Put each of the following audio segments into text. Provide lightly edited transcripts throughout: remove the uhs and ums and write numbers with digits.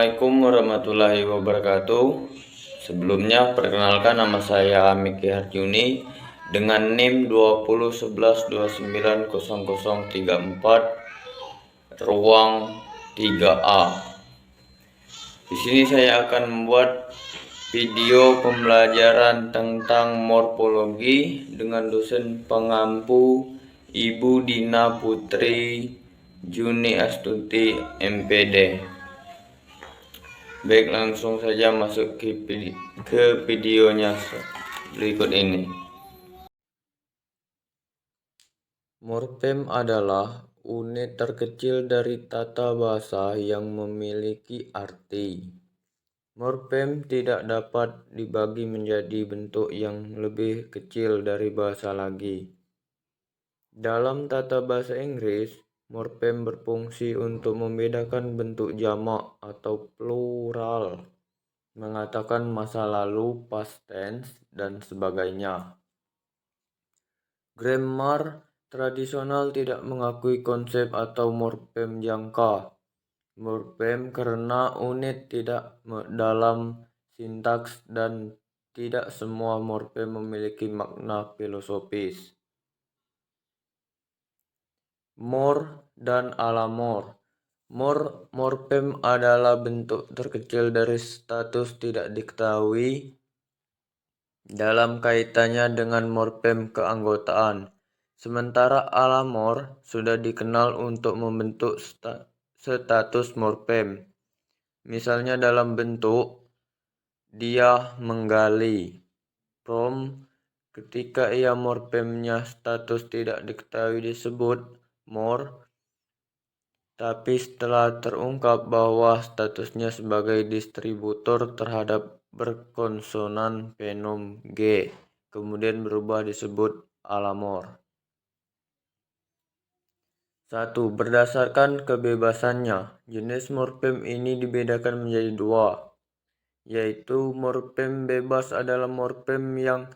Assalamualaikum warahmatullahi wabarakatuh. Sebelumnya perkenalkan, nama saya Miki Harjuni dengan NIM 2011290034 ruang 3A. Di sini saya akan membuat video pembelajaran tentang morfologi dengan dosen pengampu Ibu Dina Putri Juni Astuti MPD. Baik, langsung saja masuk ke videonya berikut ini. Morfem adalah unit terkecil dari tata bahasa yang memiliki arti. Morfem tidak dapat dibagi menjadi bentuk yang lebih kecil dari bahasa lagi. Dalam tata bahasa Inggris, morfem berfungsi untuk membedakan bentuk jamak atau plural, mengatakan masa lalu, past tense, dan sebagainya. Grammar tradisional tidak mengakui konsep atau morfem jangka. Morfem karena unit tidak dalam sintaks dan tidak semua morfem memiliki makna filosofis. More dan alamor. Morfem adalah bentuk terkecil dari status tidak diketahui dalam kaitannya dengan morfem keanggotaan. Sementara alamor sudah dikenal untuk membentuk status morfem. Misalnya dalam bentuk dia menggali. From, ketika ia morfemnya status tidak diketahui disebut more, tapi setelah terungkap bahwa statusnya sebagai distributor terhadap berkonsonan fenom G, kemudian berubah disebut alamor. 1. Berdasarkan kebebasannya, jenis morfem ini dibedakan menjadi dua, yaitu morfem bebas adalah morfem yang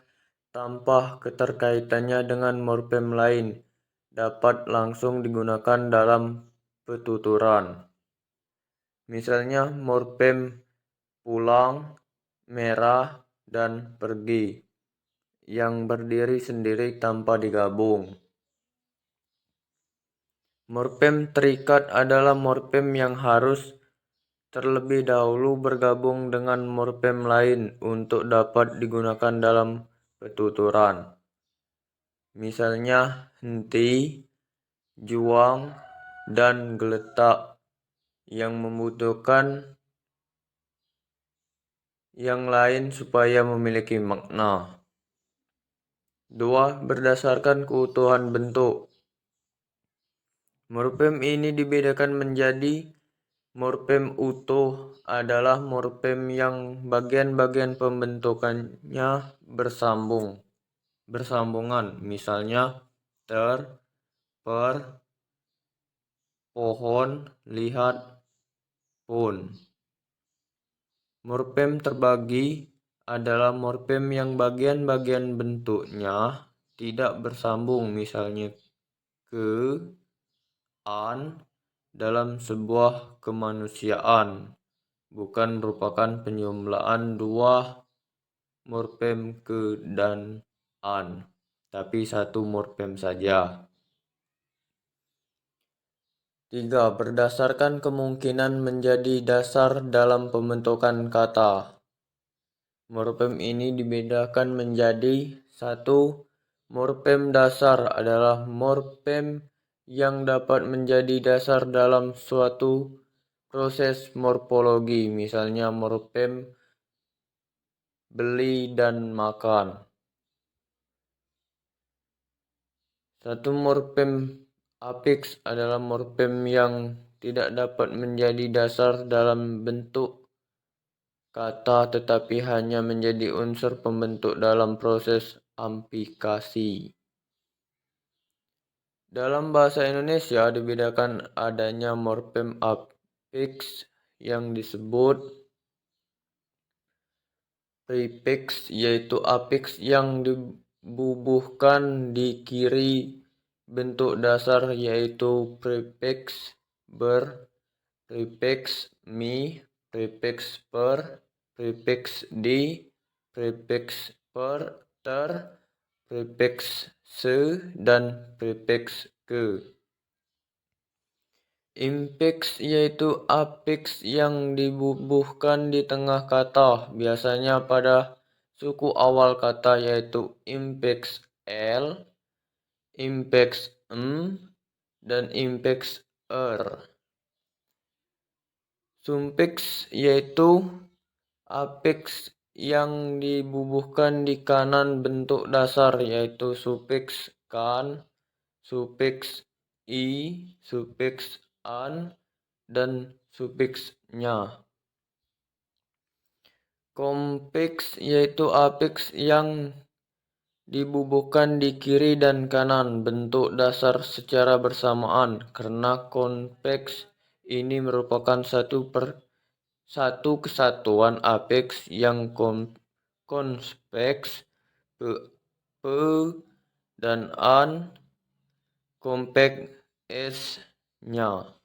tanpa keterkaitannya dengan morfem lain dapat langsung digunakan dalam petuturan. Misalnya morfem pulang, merah, dan pergi yang berdiri sendiri tanpa digabung. Morfem terikat adalah morfem yang harus terlebih dahulu bergabung dengan morfem lain untuk dapat digunakan dalam petuturan. Misalnya henti, juang, dan geletak yang membutuhkan yang lain supaya memiliki makna. 2. Berdasarkan keutuhan bentuk. Morfem ini dibedakan menjadi morfem utuh adalah morfem yang bagian-bagian pembentukannya bersambungan, misalnya ter, per, pohon, lihat, pun. Morfem terbagi adalah morfem yang bagian-bagian bentuknya tidak bersambung, misalnya ke, an, dalam sebuah kemanusiaan, bukan merupakan penjumlahan dua morfem ke dan an, tapi satu morfem saja. 3. Berdasarkan kemungkinan menjadi dasar dalam pembentukan kata. Morfem ini dibedakan menjadi 1. Morfem dasar adalah morfem yang dapat menjadi dasar dalam suatu proses morfologi, misalnya morfem beli dan makan. 1. Morfem afiks adalah morfem yang tidak dapat menjadi dasar dalam bentuk kata tetapi hanya menjadi unsur pembentuk dalam proses aplikasi. Dalam bahasa Indonesia dibedakan adanya morfem afiks yang disebut prefiks, yaitu afiks yang dibubuhkan di kiri bentuk dasar, yaitu prefiks ber, prefiks mi, prefiks per, prefiks di, prefiks per, ter, prefiks se, dan prefiks ke. Infiks yaitu afiks yang dibubuhkan di tengah kata, biasanya pada suku awal kata yaitu infiks l, infiks dan infiks Sumfiks yaitu afiks yang dibubuhkan di kanan bentuk dasar yaitu sufiks kan, sufiks i, sufiks an, dan sufiks nya. Komfiks yaitu afiks yang dibubuhkan di kiri dan kanan bentuk dasar secara bersamaan. Karena konveks ini merupakan satu kesatuan afiks yang konveks, pe dan an konveks s-nya.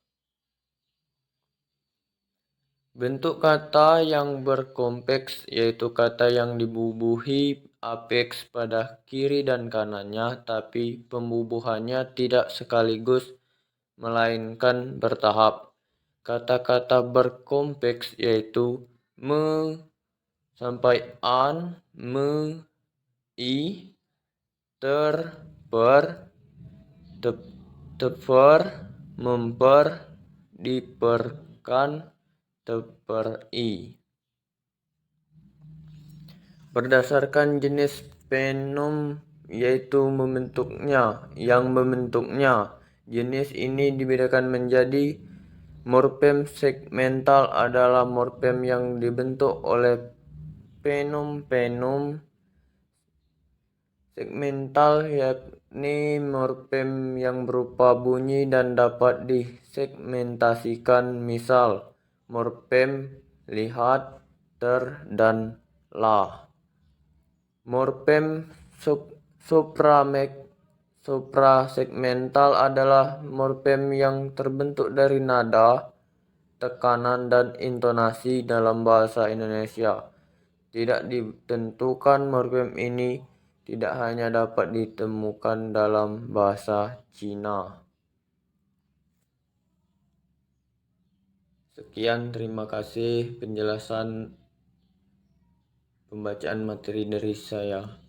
Bentuk kata yang berkonveks yaitu kata yang dibubuhi afiks pada kiri dan kanannya, tapi pembubuhannya tidak sekaligus melainkan bertahap. Kata-kata berkonveks yaitu me sampai an, me, i, ter, per, teper, memper, diperkan, teperi. Berdasarkan jenis fenom yaitu membentuknya. Jenis ini dibedakan menjadi morfem segmental adalah morfem yang dibentuk oleh fenom-fenom segmental, yakni morfem yang berupa bunyi dan dapat disegmentasikan, misal morfem lihat, ter, dan lah. Morfem suprasegmental adalah morfem yang terbentuk dari nada, tekanan, dan intonasi dalam bahasa Indonesia. Tidak ditentukan, morfem ini tidak hanya dapat ditemukan dalam bahasa Cina. Sekian, terima kasih penjelasan pembacaan materi dari saya.